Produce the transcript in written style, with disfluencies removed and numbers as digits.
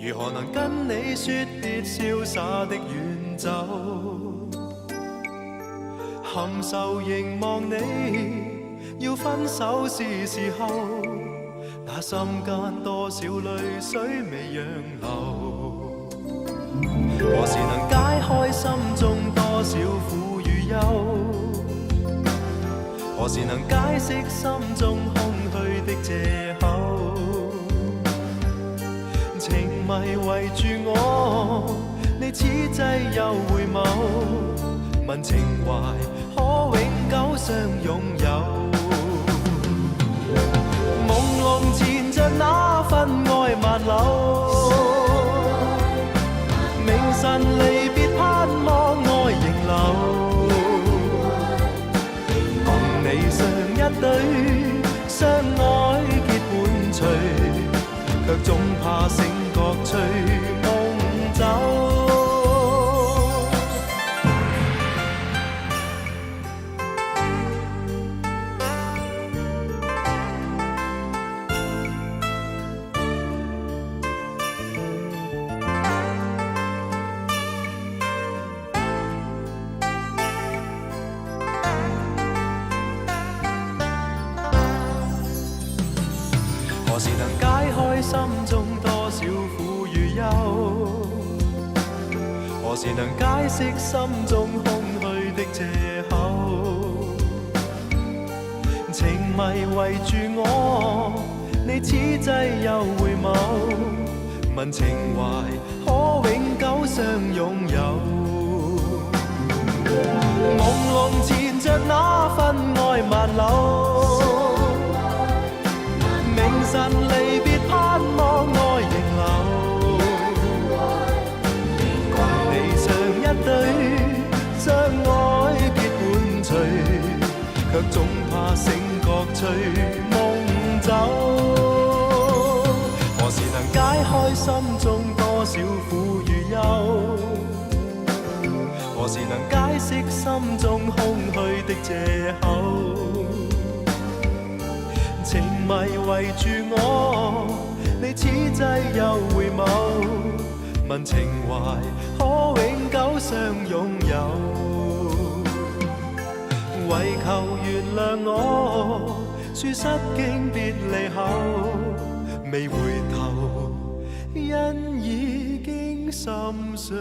如何能跟你說別瀟灑的遠走？含愁凝望你，要分手是時候，那心間多少淚水未讓流？何時能解開心中多少苦與憂？何時能解釋心中空虛的藉口？情迷圍住我，你此際又回眸，問情懷可永久相擁有？朦朧纏着那份愛萬縷，明晨離別盼望愛仍留，共你上一對相愛結伴隨，卻總怕醒覺隨夢走。何時能解開心中多少苦與憂？何時能解釋心中空虛的藉口？情迷圍住我，你此際又回眸，問情懷可永久相擁有？朦朧纏着那份愛萬縷，明晨離別盼望愛仍留，共你上一對相愛結伴隨，卻總怕醒覺隨夢走。何時能解開心中多少苦與憂？何時能解釋心中空虛的藉口？情迷圍住我，你此際又回眸，問情懷可永久相擁有？為求原諒我，說失經別離後，未回頭，因已經心傷。